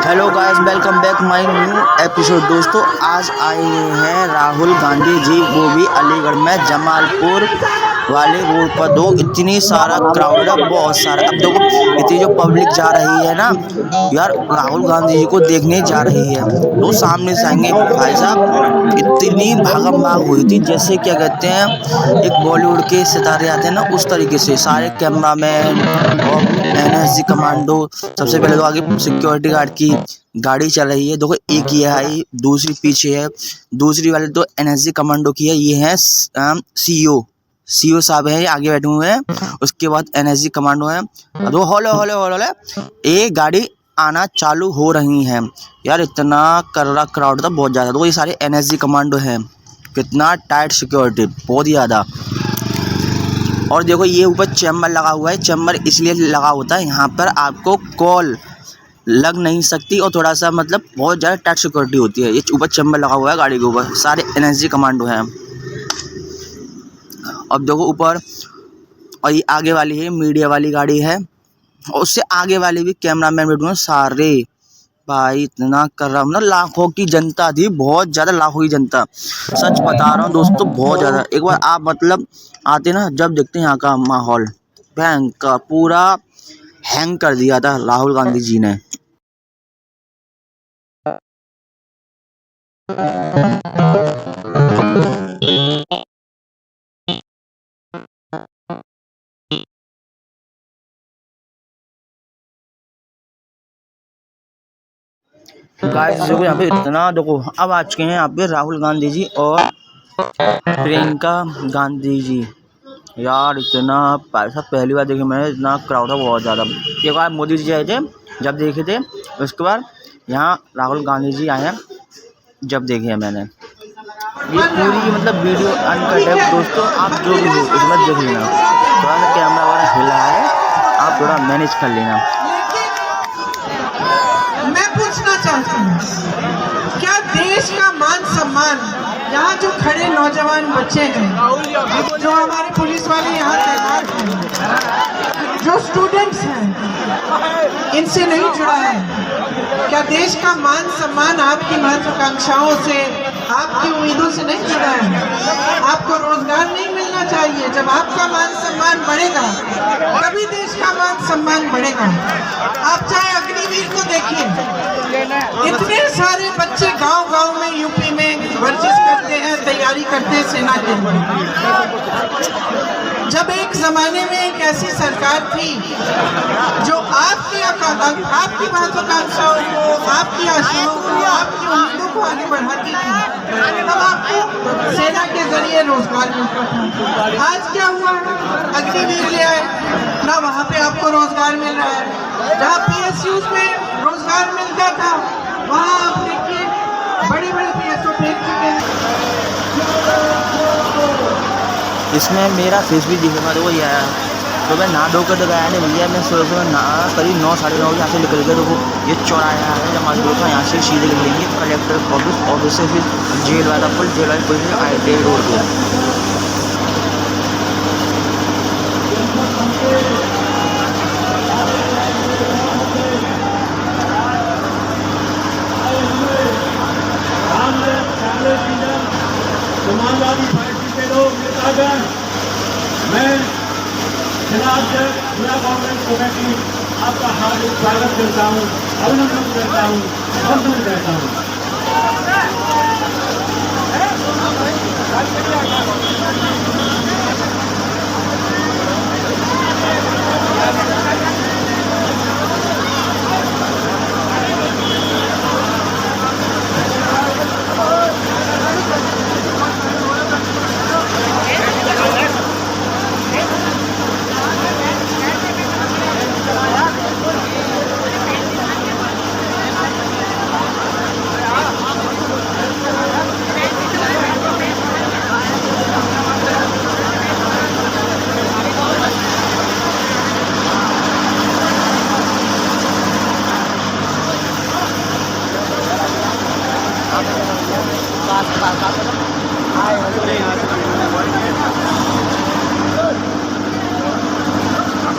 Hello guys, welcome back my new episode. दोस्तों, आज आए हैं राहुल गांधी जी, वो भी अलीगढ़ में जमालपुर वाले रोड पर। दो इतनी सारा क्राउड है, बहुत सारा। अब देखो, इतनी जो पब्लिक जा रही है ना यार, राहुल गांधी जी को देखने जा रही है। तो सामने से आएंगे भाई साहब, इतनी भागम भाग हुई थी जैसे क्या कहते हैं, एक बॉलीवुड के सितारे आते हैं ना, उस तरीके से सारे कैमरामैन और एनएसजी कमांडो। सबसे पहले तो आगे सिक्योरिटी गार्ड की गाड़ी चल रही है। देखो, एक ये है, दूसरी पीछे है, दूसरी वाले तो एनएसजी कमांडो की है। ये है सीओ साहब है, आगे बैठे हुए हैं। उसके बाद एनएसजी कमांडो है। तो हौले हौले हौले एक गाड़ी आना चालू हो रही है यार। इतना कर्रा क्राउड था, बहुत ज़्यादा। तो ये सारे एनएसजी कमांडो हैं। कितना टाइट सिक्योरिटी, बहुत ही ज़्यादा। और देखो, ये ऊपर चैम्बर लगा हुआ है। चैम्बर इसलिए लगा होता है, यहाँ पर आपको कॉल लग नहीं सकती और थोड़ा सा मतलब बहुत ज़्यादा टाइट सिक्योरिटी होती है। ये ऊपर चैम्बर लगा हुआ है गाड़ी के ऊपर, सारे एनएसजी कमांडो हैं। अब देखो ऊपर, और ये आगे वाली है मीडिया वाली गाड़ी है, और उससे आगे वाले भी कैमरामैन बैठे हुए हैं सारे। भाई इतना कर रहा हूँ ना, लाखों की जनता थी, बहुत ज़्यादा लाखों की जनता। सच बता रहा हूँ दोस्तों, बहुत ज़्यादा। एक बार आप मतलब आते ना, जब देखते हैं यहाँ का माहौल, भयंकर पूरा हैंग कर दिया था राहुल गांधी जी ने। गाइस देखो, यहाँ पे इतना देखो, अब आ चुके हैं यहाँ पे राहुल गांधी जी और प्रियंका गांधी जी। यार इतना पैसा पहली बार देखे मैंने, इतना क्राउड है बहुत ज़्यादा। एक बार मोदी जी आए थे, जब देखे थे। उसके बाद यहाँ राहुल गांधी जी आए हैं, जब देखे हैं मैंने। ये पूरी मतलब वीडियो अनकट है दोस्तों, आप जो भी हो इसमें देख लेना। थोड़ा सा कैमरा वाला हिला है, आप थोड़ा मैनेज कर लेना। मैं पूछना चाहती हूँ, क्या देश का मान सम्मान, यहाँ जो खड़े नौजवान बच्चे हैं, जो हमारे पुलिस वाले यहाँ तैनात हैं, जो स्टूडेंट्स हैं, इनसे नहीं जुड़ा है? क्या देश का मान सम्मान आपकी महत्वाकांक्षाओं से, आपकी उम्मीदों से नहीं जुड़ा है? आपको रोजगार नहीं मिलना चाहिए? जब आपका मान सम्मान बढ़ेगा तभी देश का मान सम्मान बढ़ेगा। आप चाहे अग्निवीर को देखिए, इतने सारे बच्चे गांव-गांव में यूपी में वर्जिश करते हैं, तैयारी करते हैं सेना के लिए। जब एक जमाने में एक ऐसी सरकार थी जो आपकी महत्वाकांक्षाओं को, आपकी आशाओं को, आपकी उम्मीदों को आगे बढ़ाती थी, तब आपको सेना के जरिए रोजगार मिलता था। आज क्या हुआ? अग्निवीर ले आए ना, वहाँ पे आपको रोजगार मिल रहा है। जहाँ PSUs में रोजगार मिलता था, वहाँ आप देखिए बड़े बड़े PSU फेंक चुके हैं। इसमें मेरा फेस भी दिखेगा। तो वही आया, तो मैं नहा धोकर तो गया नहीं भैया। मैं सुबह ना करीब 9 साढ़े 9 बजे यहाँ से निकल गया। तो वो ये चौराहा है जमालपुर का, यहाँ से सीधे निकलेंगे कलेक्टर ऑफिस, ऑफिस से फिर जेल वाला पुल, जेल वाले पुल से IIT रोड पर। समाजवादी पार्टी के लोग नेतागण, मैं जनाब जिला कांग्रेस कमेटी आपका हार्दिक स्वागत करता हूँ, अभिनंदन करता हूँ, वंदन करता हूँ।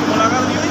मुलाकात नहीं हुई?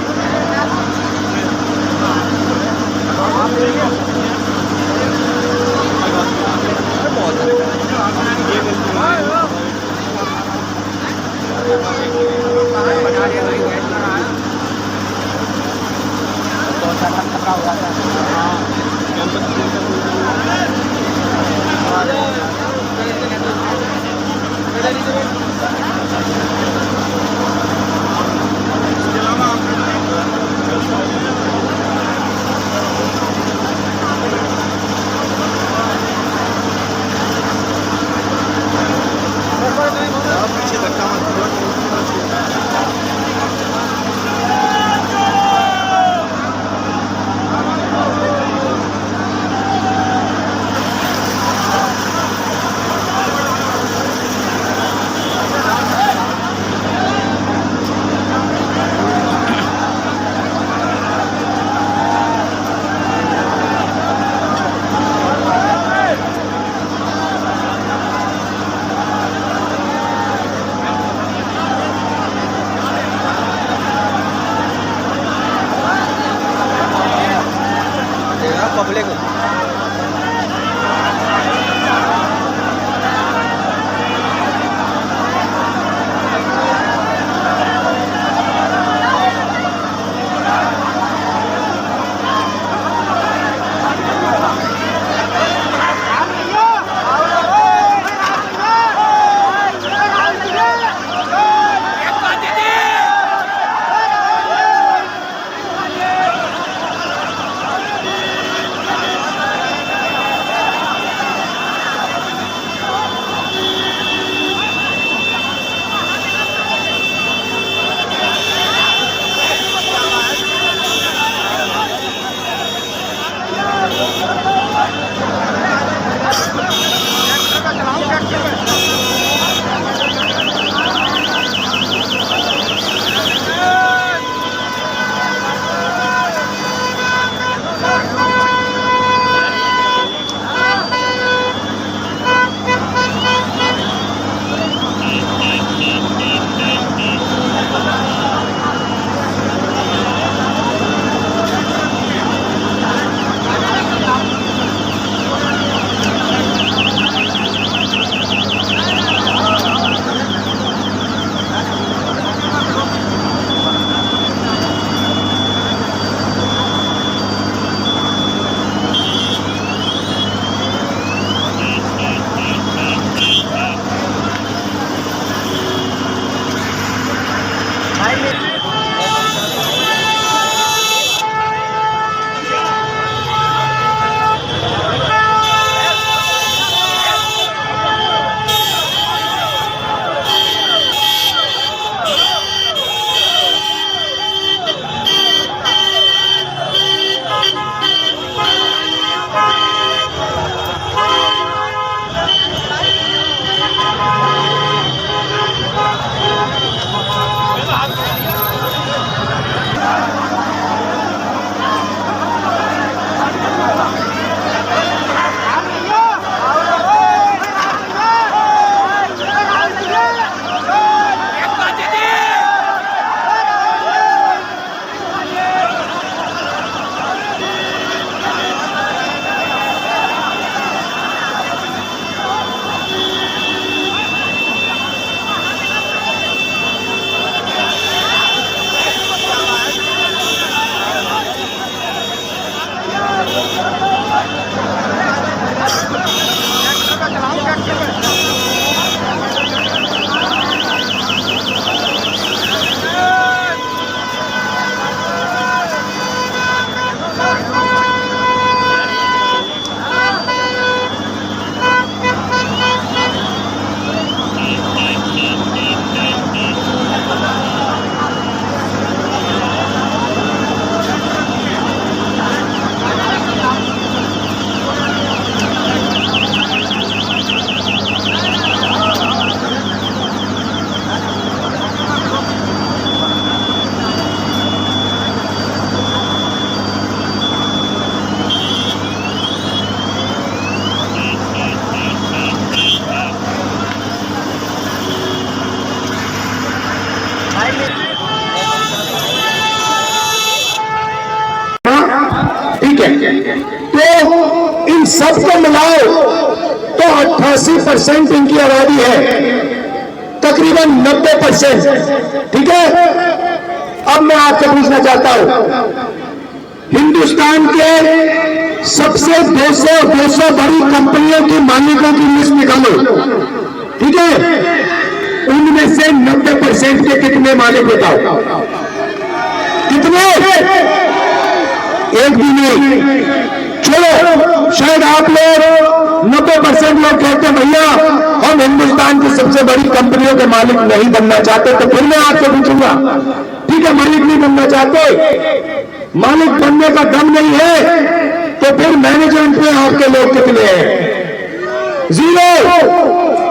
पब्लिक तो इन सबको मिलाओ तो 88% इनकी आबादी है, तकरीबन 90%। ठीक है, अब मैं आपसे पूछना चाहता हूं हिंदुस्तान के सबसे 200 बड़ी कंपनियों के मालिकों की लिस्ट निकालो, ठीक है? उनमें से 90% के कितने मालिक बताओ? कितने? एक भी नहीं। चलो, शायद आप लोग 90% लोग कहते भैया हम हिंदुस्तान की सबसे बड़ी कंपनियों के मालिक नहीं बनना चाहते, तो फिर मैं आपसे पूछूंगा, ठीक है, मालिक नहीं बनना चाहते, मालिक बनने का दम नहीं है, तो फिर मैनेजमेंट में आपके लोग कितने हैं? 0।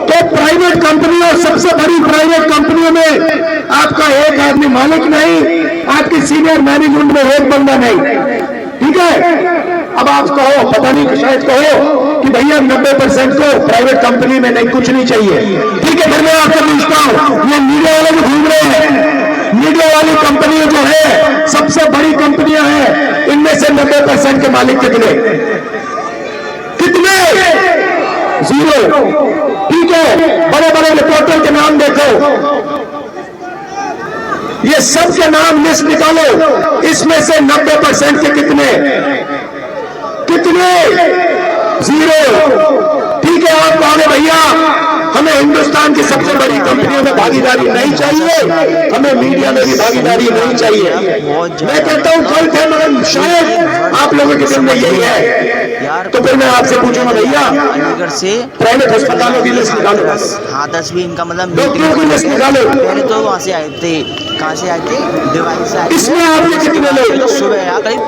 तो प्राइवेट कंपनियों, सबसे बड़ी प्राइवेट कंपनियों में आपका एक आदमी मालिक नहीं, आपकी सीनियर मैनेजमेंट में एक बंदा नहीं, ठीक है? अब आप कहो, पता नहीं, शायद कहो कि भैया 90% को प्राइवेट कंपनी में नहीं, कुछ नहीं चाहिए, ठीक है? फिर मैं आपसे पूछता हूं, ये मीडिया वाले जो घूम रहे हैं, मीडिया वाली कंपनियां जो है सबसे बड़ी कंपनियां हैं, इनमें से 90% के मालिक कितने? 0। ठीक है, बड़े बड़े रिपोर्टर के नाम देखो, ये सब के नाम लिस्ट निकालो, इसमें से 90% के कितने? 0। ठीक है, आप कहोगे भैया हमें हिंदुस्तान की सबसे बड़ी कंपनियों में भागीदारी नहीं चाहिए, हमें मीडिया में भी भागीदारी नहीं चाहिए। मैं कहता हूं गलत है, मगर शायद आप लोगों के दिल में यही है, तो फिर मैं आपसे पूछूंगा भैया अलीगढ़ से प्राइवेट अस्पतालों की लिस्ट निकालो। हाँ 10 भी इनका मतलब डॉक्टरों की लिस्ट निकालो। पहले तो वहाँ से आए थे, कहाँ से आए थे? दिवाली से आए थे। इसमें आपने कितने लोग? सुबह आ करीब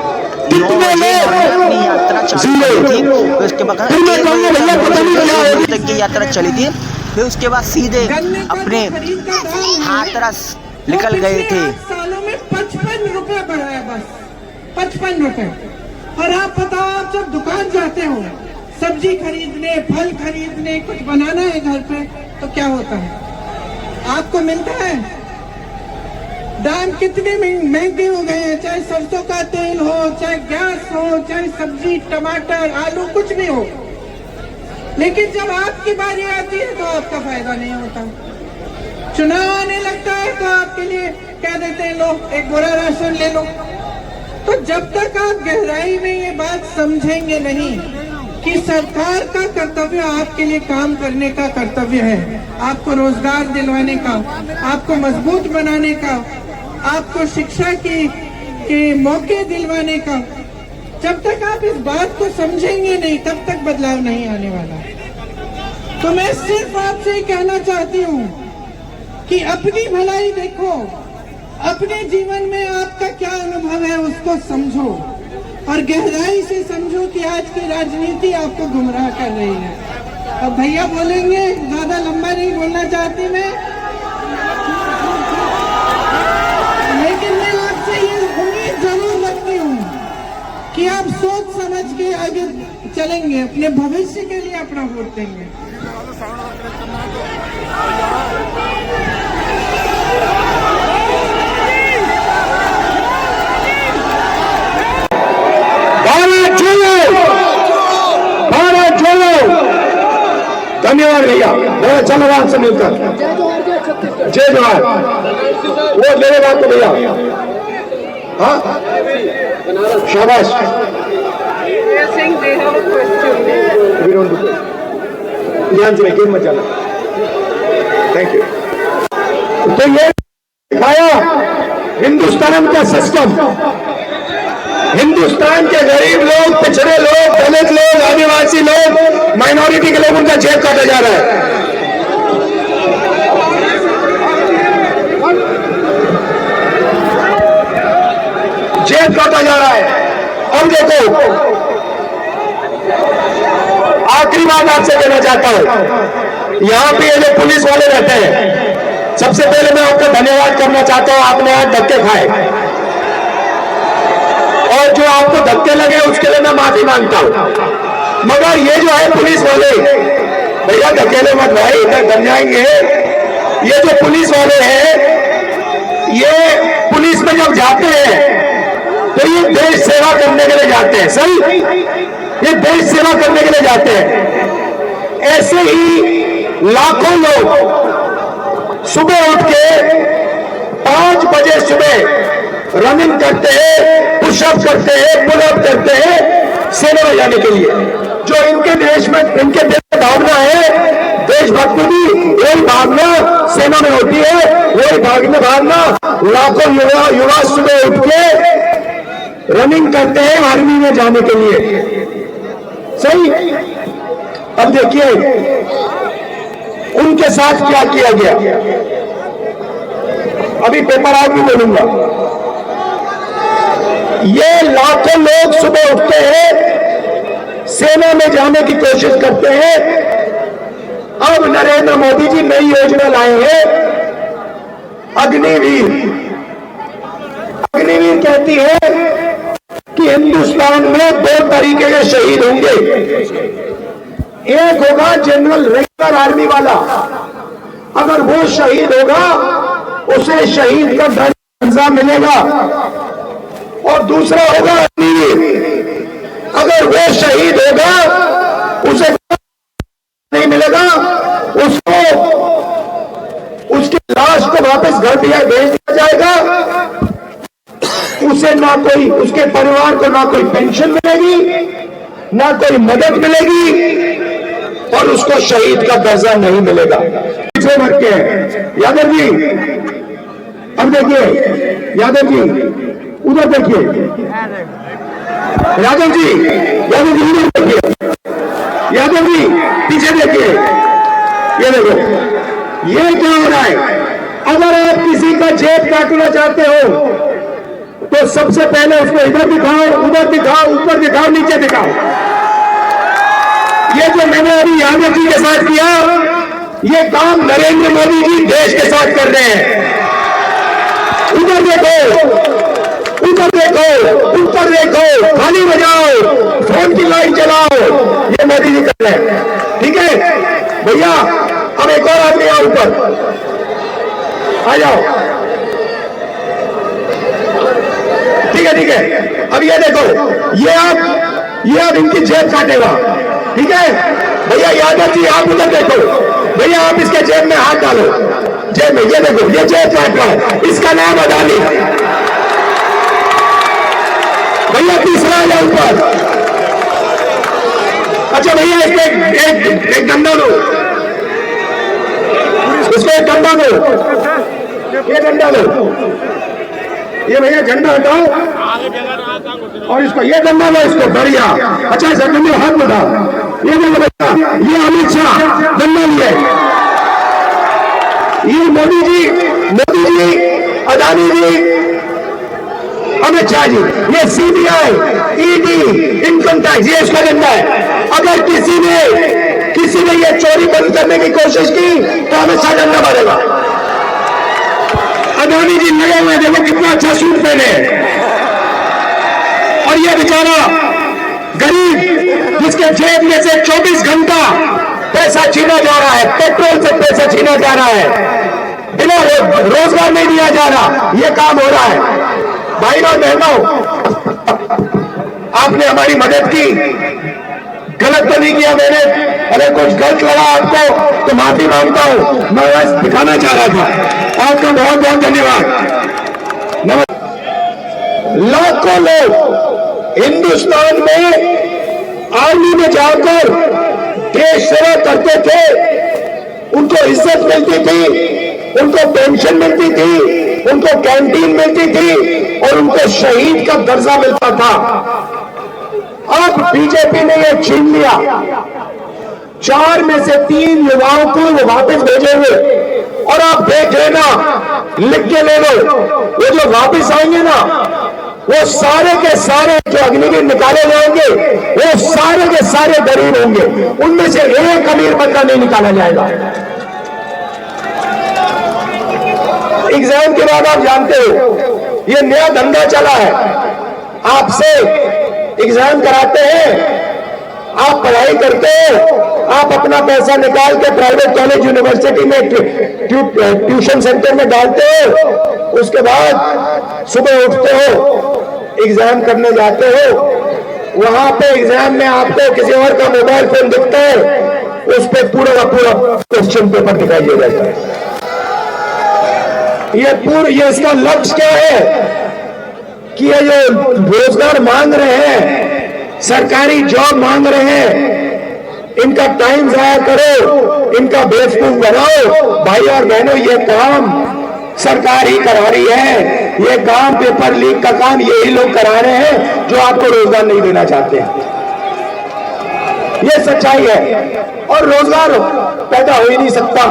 9 कितने बजे लोग? अपनी यात्रा चालू की थी, फिर उसके बाद फिर मैं कहूंगा भैया पता नहीं क्या है। तक की यात्रा चली थी, फिर उसके बाद सीधे अपने हाथरस निकल गए थे। 8 सालों में 55 रुपए बढ़ाया, बस 55 रुपए। और आप बताओ, आप जब दुकान जाते हो सब्जी खरीदने, फल खरीदने, कुछ बनाना है घर पे, तो क्या होता है? आपको मिलता है? दाम कितने महंगे हो गए हैं, चाहे सरसों का तेल हो, चाहे गैस हो, चाहे सब्जी, टमाटर, आलू, कुछ भी हो। लेकिन जब आपकी बारी आती है तो आपका फायदा नहीं होता। चुनाव आने लगता है तो आपके लिए कह देते हैं लो एक बोरा राशन ले लो। तो जब तक आप गहराई में ये बात समझेंगे नहीं कि सरकार का कर्तव्य आपके लिए काम करने का कर्तव्य है, आपको रोजगार दिलवाने का, आपको मजबूत बनाने का, आपको शिक्षा के मौके दिलवाने का, जब तक आप इस बात को समझेंगे नहीं तब तक बदलाव नहीं आने वाला। तो मैं सिर्फ आपसे कहना चाहती हूँ कि अपनी भलाई देखो, अपने जीवन में आपका क्या अनुभव है उसको समझो, और गहराई से समझो कि आज की राजनीति आपको गुमराह कर रही है। अब भैया बोलेंगे, ज्यादा लंबा नहीं बोलना चाहती मैं, लेकिन मैं आपसे ये उम्मीद जरूर रखती हूँ कि आप सोच समझ के आगे चलेंगे, अपने भविष्य के लिए अपना वोट देंगे। भारत जोड़ो। धन्यवाद भैया, बहुत अच्छा लगा आपसे मिलकर। जय जवान। वो मेरे बात तो भैया, हाँ शाबाश। ध्यान से गेम मत चला। Thank you. तो ये दिखाया हिंदुस्तान का सिस्टम, हिंदुस्तान के गरीब लोग, पिछड़े लोग, दलित लोग, आदिवासी लोग, माइनॉरिटी के लोग, उनका जेब काटा जा रहा है। जेब काटा जा रहा है। अब देखो, आखिरी बात आपसे कहना चाहता हूं, यहां पे ये जो पुलिस वाले रहते हैं, सबसे पहले मैं आपका धन्यवाद करना चाहता हूं, आपने आज धक्के खाए, और जो आपको धक्के लगे उसके लिए मैं माफी मांगता हूं। मगर ये जो है पुलिस वाले, भैया धकेले मत भाई, इधर बन जाएंगे। ये जो पुलिस वाले हैं, ये पुलिस में जब जाते हैं तो ये देश सेवा करने के लिए जाते हैं, सही? ये देश सेवा करने के लिए जाते हैं। ऐसे ही लाखों लोग सुबह उठ के 5 बजे सुबह रनिंग करते हैं, पुशअप करते हैं, पुलअप करते हैं सेना में जाने के लिए। जो इनके देश में, इनके देश में भावना है देशभक्ति की, वही भावना सेना में होती है, वही भावना लाखों युवा सुबह उठ के रनिंग करते हैं आर्मी में जाने के लिए। सही। अब देखिए उनके साथ क्या किया गया। अभी पेपर आउट भी बोलूंगा। ये लाखों लोग सुबह उठते हैं, सेना में जाने की कोशिश करते हैं। अब नरेंद्र मोदी जी नई योजना लाए हैं, अग्निवीर। अग्निवीर कहती है कि हिंदुस्तान में 2 तरीके के शहीद होंगे। एक होगा जनरल रेगुलर आर्मी वाला, अगर वो शहीद होगा उसे शहीद का दर्जा मिलेगा। और दूसरा होगा अग्निवीर, अगर वो शहीद होगा उसे नहीं मिलेगा, उसको उसकी लाश को वापस घर भेज दिया जाएगा। उसे ना कोई, उसके परिवार को ना कोई पेंशन मिलेगी, ना कोई मदद मिलेगी, और उसको शहीद का दर्जा नहीं मिलेगा। पीछे भर के यादव जी, अब देखिए यादव जी, उधर देखिए यादव जी, यादव जी उधर देखिए, यादव जी पीछे देखिए, ये देखो ये क्या हो रहा है। अगर आप किसी का जेब काटना चाहते हो तो सबसे पहले उसको इधर दिखाओ, उधर दिखाओ, ऊपर दिखाओ, नीचे दिखाओ। ये जो मैंने अभी यादव जी के साथ किया, ये काम नरेंद्र मोदी जी देश के साथ कर रहे हैं। उधर देखो, ऊपर देखो, ऊपर देखो, थाली बजाओ, फोन की लाइन चलाओ, ये मोदी जी कर रहे हैं। ठीक है भैया, अब एक और आदमी आओ, ऊपर आ जाओ। ठीक है ठीक है। अब ये देखो, ये आप इनकी जेब काटेगा। ठीक है भैया, यादव जी आप उधर देखो, भैया आप इसके जेब में हाथ डालो, जेब में, ये देखो ये जेब काट रहा है, इसका नाम अदानी। भैया तीसरा आ जाओ ऊपर। अच्छा भैया इसको एक डंडा दो, इसको एक डंडा दो, ये डंडा दो, ये भैया झंडा हटाओ और इसको ये डंडा लो, इसको बढ़िया। अच्छा सर डंडे हाथ में डाल, ये देखो भैया, ये अमित शाह डंडा लिए, ये मोदी जी, अदानी जी, अमित शाह जी, ये सीबीआई, ईडी, इनकम टैक्स, ये इसका डंडा है। अगर किसी ने ये चोरी बंद करने की कोशिश की तो अमित शाह डंडा मारेगा। अदानी जी लगे हुए, देखो कितना अच्छा सूट पहने, और ये बेचारा गरीब जिसके जेब में से 24 घंटा पैसा छीना जा रहा है, पेट्रोल से पैसा छीना जा रहा है, बिना रोजगार नहीं दिया जा रहा, ये काम हो रहा है। भाई और बहनों, आपने हमारी मदद की, गलत तो नहीं किया मैंने, अगर कुछ गलत लगा आपको तो माफी मांगता हूं, मैं बस दिखाना चाह रहा था। आपका बहुत बहुत धन्यवाद। लाखों लोग हिंदुस्तान में आर्मी में जाकर देश सेवा करते थे, उनको इज्जत मिलती थी, उनको पेंशन मिलती थी, उनको कैंटीन मिलती थी, और उनको शहीद का दर्जा मिलता था। अब बीजेपी ने यह छीन लिया। 4 में से 3 युवाओं को वो वापस भेजेंगे, और आप देख लेना, लिख के ले लो, वो जो वापस आएंगे ना, वो सारे के सारे जो अग्निवीर निकाले जाएंगे, वो सारे के सारे गरीब होंगे, उनमें से एक अमीर बंदा नहीं निकाला जाएगा। एग्जाम के बाद आप जानते हो ये नया धंधा चला है, आपसे एग्जाम कराते हैं, आप पढ़ाई करते हो, आप अपना पैसा निकाल के प्राइवेट कॉलेज यूनिवर्सिटी में ट्यूशन सेंटर में डालते हो, उसके बाद सुबह उठते हो, एग्जाम करने जाते हो, वहां पे एग्जाम में आपको किसी और का मोबाइल फोन दिखता है, उस पर पूरा का पूरा क्वेश्चन पेपर दिखाई दे जाता है। ये इसका लक्ष्य क्या है? कि ये जो रोजगार मांग रहे हैं, सरकारी जॉब मांग रहे हैं, इनका टाइम जाया करो, इनका बेवकूफ बनाओ। भाई और बहनों, ये काम सरकार ही करा रही है। ये काम पेपर लीक का काम यही लोग करा रहे हैं जो आपको रोजगार नहीं देना चाहते हैं। ये सच्चाई है। और रोजगार पैदा हो ही नहीं सकता।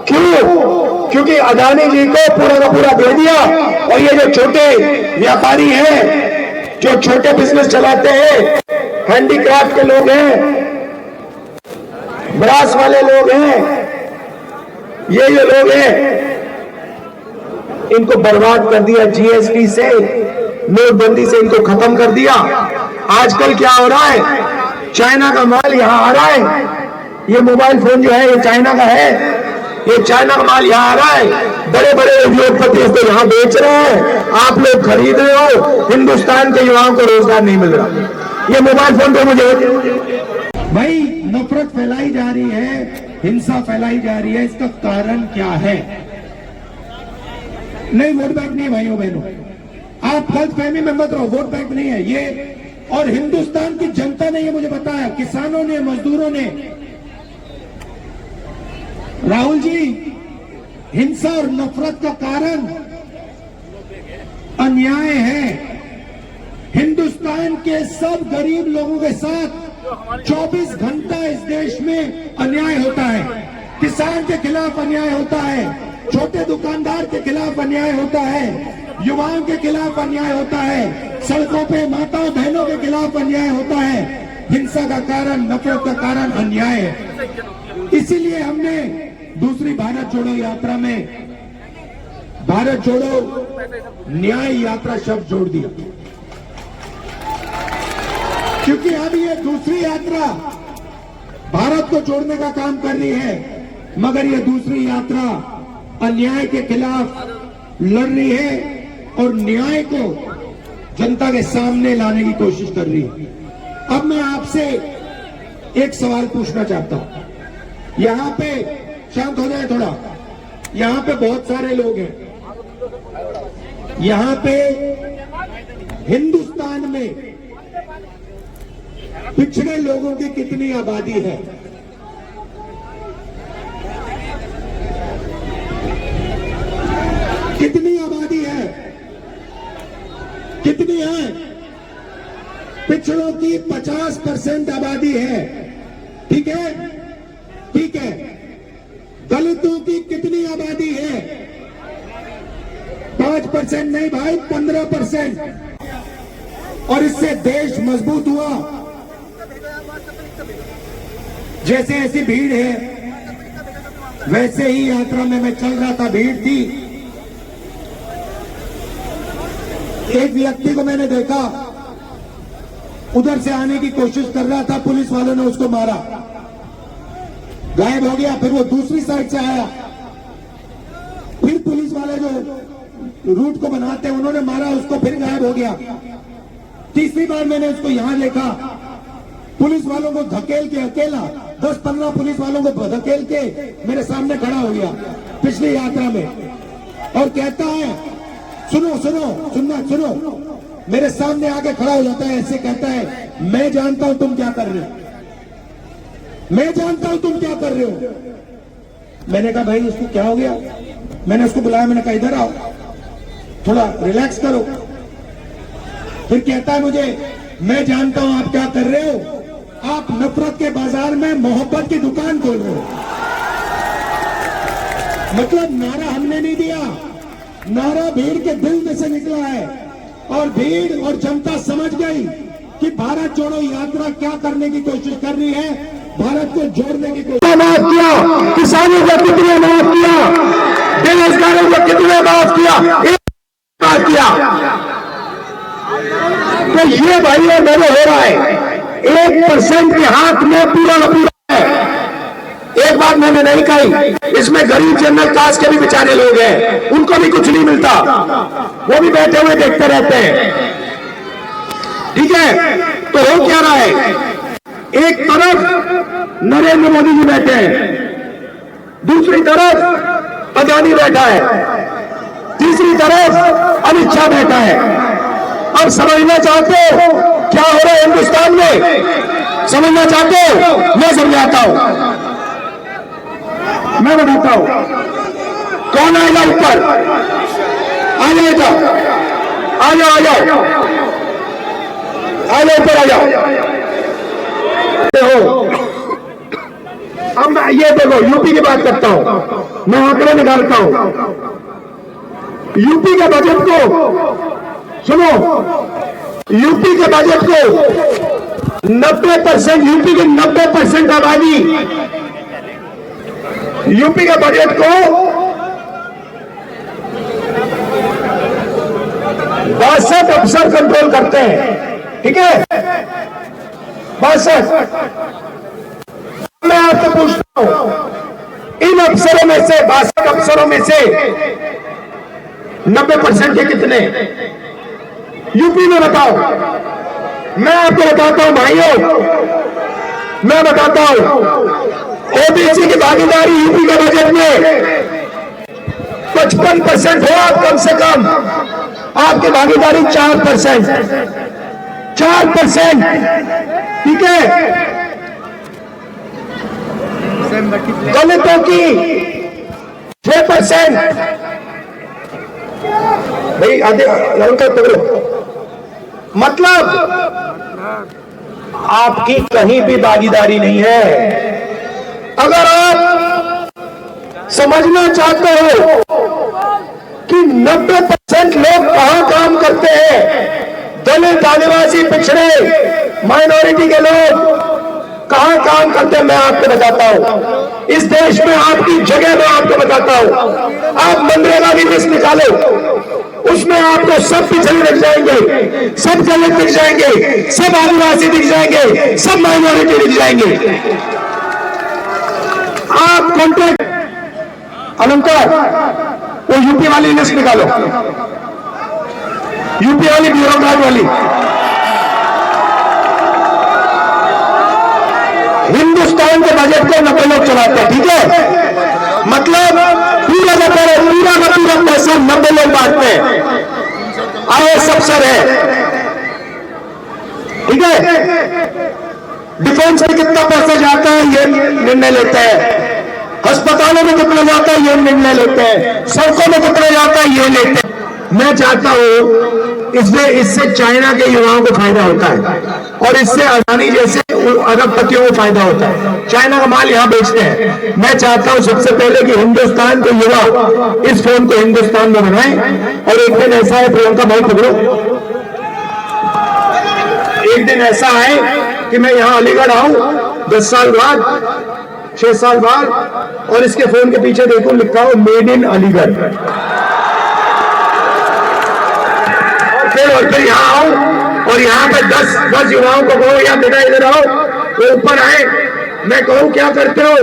क्यों? क्योंकि अदानी जी को पूरा का पूरा दे दिया, और ये जो छोटे व्यापारी हैं, जो छोटे बिजनेस चलाते हैं, हैंडीक्राफ्ट के लोग हैं, ब्रास वाले लोग हैं, ये लोग हैं, इनको बर्बाद कर दिया। जीएसटी से, नोटबंदी से इनको खत्म कर दिया। आजकल क्या हो रहा है? चाइना का माल यहां आ रहा है। ये मोबाइल फोन जो है ये चाइना का है। ये चाइना का माल यहां आ रहा है। बड़े बड़े उद्योगपति इसको यहां बेच रहे हैं, आप लोग खरीद रहे हो। हिंदुस्तान के युवाओं को रोजगार नहीं मिल रहा। ये मोबाइल फोन पे मुझे भाई नफरत फैलाई जा रही है, हिंसा फैलाई जा रही है। इसका कारण क्या है? नहीं, वोट बैंक नहीं है भाइयों बहनों, आप गलत फहमी में मत रहो। वोट बैंक नहीं है ये, और हिंदुस्तान की जनता ने ये मुझे बताया, किसानों ने, मजदूरों ने। राहुल जी, हिंसा और नफरत का कारण अन्याय है। हिंदुस्तान के सब गरीब लोगों के साथ 24 घंटा इस देश में अन्याय होता है। किसान के खिलाफ अन्याय होता है, छोटे दुकानदार के खिलाफ अन्याय होता है, युवाओं के खिलाफ अन्याय होता है, सड़कों पे माताओं बहनों के खिलाफ अन्याय होता है। हिंसा का कारण, नफरत का कारण अन्याय है। इसीलिए हमने दूसरी भारत जोड़ो यात्रा में भारत जोड़ो न्याय यात्रा शब्द जोड़ दिया, क्योंकि अब ये दूसरी यात्रा भारत को जोड़ने का काम कर रही है, मगर ये दूसरी यात्रा अन्याय के खिलाफ लड़ रही है और न्याय को जनता के सामने लाने की कोशिश कर रही है। अब मैं आपसे एक सवाल पूछना चाहता हूं। यहां पे शांत हो जाए थोड़ा। यहां पे बहुत सारे लोग हैं। यहां पे हिंदुस्तान में पिछड़े लोगों की कितनी आबादी है? कितनी आबादी है? कितनी है? पिछड़ों की 50% आबादी है। ठीक है, ठीक है। दलितों की कितनी आबादी है? 5% नहीं भाई, 15%। और इससे देश मजबूत हुआ। जैसे ऐसी भीड़ है, वैसे ही यात्रा में मैं चल रहा था, भीड़ थी। एक व्यक्ति को मैंने देखा, उधर से आने की कोशिश कर रहा था, पुलिस वालों ने उसको मारा, गायब हो गया। फिर वो दूसरी साइड से आया, फिर पुलिस वाले जो रूट को बनाते हैं उन्होंने मारा उसको, फिर गायब हो गया। तीसरी बार मैंने उसको यहां देखा, पुलिस वालों को धकेल के, अकेला 10-15 पुलिस वालों को धकेल के मेरे सामने खड़ा हो गया पिछली यात्रा में, और कहता है सुनो सुनो सुनना सुनो, मेरे सामने आके खड़ा हो जाता है, ऐसे कहता है मैं जानता हूं तुम क्या कर रहे हो, मैं जानता हूं तुम क्या कर रहे हो। मैंने कहा भाई इसको क्या हो गया? मैंने उसको बुलाया, मैंने कहा इधर आओ, थोड़ा रिलैक्स करो। फिर कहता है मुझे, मैं जानता हूं आप क्या कर रहे हो, आप नफरत के बाजार में मोहब्बत की दुकान खोल रहे हो। मतलब नारा हमने नहीं दिया, नारा भीड़ के दिल में से निकला है, और भीड़ और जनता समझ गई कि भारत जोड़ो यात्रा क्या करने की कोशिश कर रही है, भारत को जोड़ने की कोशिश। माफ किया, किसानों को कितने माफ किया, बेरोजगारों को कितने माफ किया, माफ किया। तो ये भाई मेरे हो रहा है, 1% के हाथ में पूरा पूरा है। एक बात मैंने नहीं कही, इसमें गरीब जनरल कास्ट के भी बेचारे लोग हैं, उनको भी कुछ नहीं मिलता, वो भी बैठे हुए देखते रहते हैं। ठीक है, तो हो क्या रहा है? एक तरफ नरेंद्र मोदी जी बैठे हैं, दूसरी तरफ अदानी बैठा है, तीसरी तरफ अमित शाह बैठा है। अब समझना चाहते हो क्या हो रहा है हिंदुस्तान में? समझना चाहते हो? मैं समझाता हूं, मैं बताता हूं। कौन आएगा ऊपर? आ जाएगा, आ जाओ, आ जाओ, आ जाओ, ऊपर आ जाओ। अब मैं ये देखो, यूपी की बात करता हूं, मैं आंकड़े निकालता हूं। यूपी के बजट को सुनो, यूपी के बजट को 90%, यूपी की 90% आबादी यूपी के बजट को 62 अफसर कंट्रोल करते हैं, ठीक है? 62। मैं आपसे पूछता हूं, इन अफसरों में से 62 अफसरों में से 90% के कितने यूपी में? बताओ। मैं आपको बताता हूं भाइयों, मैं बताता हूं, ओबीसी की भागीदारी यूपी के बजट में 55% हो, आप कम से कम आपकी भागीदारी 4%, 4%, ठीक है? दलितों की 6%, भाई आधे मतलब आपकी कहीं भी भागीदारी नहीं है। अगर आप समझना चाहते हो कि 90% लोग कहां काम करते हैं, दलित, आदिवासी, पिछड़े, माइनॉरिटी के लोग कहां काम करते हैं, मैं आपको बताता हूं। इस देश में आपकी जगह मैं आपको बताता हूं। आप मनरेगा की लिस्ट निकालो, उसमें आपको सब पिछड़े दिख जाएंगे, सब दलित दिख जाएंगे, सब आदिवासी दिख जाएंगे, सब माइनॉरिटी दिख जाएंगे। आप कॉन्ट्रैक्ट अलंकार, वो यूपी वाली लिस्ट निकालो, यूपी वाली ब्यूरोक्रेट वाली। हिंदुस्तान के बजट को 90 लोग चलाते हैं, ठीक है? मतलब पूरा का पूरा पैसा 90 लोग बांटते हैं, आईएएस अफसर है, ठीक है? डिफेंस में कितना पैसा जाता है ये निर्णय लेते हैं, अस्पतालों में कितना जाता है ये निर्णय लेते हैं, सड़कों में कितना जाता है ये लेते हैं। मैं चाहता हूं इससे चाइना के युवाओं को फायदा होता है और इससे अडानी जैसे अरबपतियों को फायदा होता है। चाइना का माल यहां बेचते हैं। मैं चाहता हूं सबसे पहले कि हिंदुस्तान के युवा इस फोन को हिंदुस्तान में बनाएं और एक दिन ऐसा है, प्रियंका भाई पकड़ो, एक दिन ऐसा है कि मैं यहां अलीगढ़ आऊं 10 साल बाद, 6 साल बाद, और इसके फोन के पीछे देखो लिखा हो मेड इन अलीगढ़, और फिर यहाँ आऊं और यहाँ पे 10 युवाओं को कहो या बेटा इधर आओ, तो ऊपर आए, मैं कहूँ क्या करते हो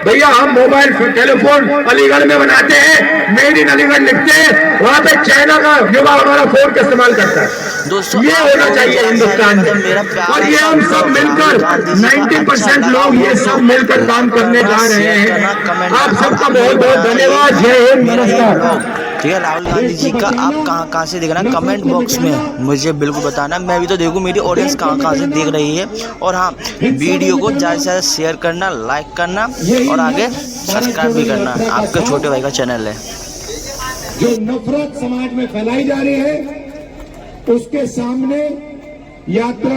भैया, हम मोबाइल टेलीफोन अलीगढ़ में बनाते हैं, मेड इन अलीगढ़ लिखते हैं, वहां पे चाइना का युवा हमारा फोन का इस्तेमाल करता है। दोस्तों ये होना चाहिए हिंदुस्तान में, और ये हम सब मिलकर 90% लोग ये सब मिलकर काम करने जा रहे हैं। आप सबका बहुत बहुत धन्यवाद। जय हिंद, नमस्कार। ठीक है, राहुल गांधी जी का आप कहाँ से देख रहे हैं कमेंट बॉक्स में मुझे बिल्कुल बताना, मैं भी तो देखूँ मेरी ऑडियंस कहाँ से देख रही है। और हाँ, वीडियो को ज़्यादा से ज़्यादा शेयर करना, लाइक करना और आगे सब्सक्राइब भी करना, आपके छोटे भाई का चैनल है। जो नफरत समाज में फैलाई जा रही है उसके सामने यात्रा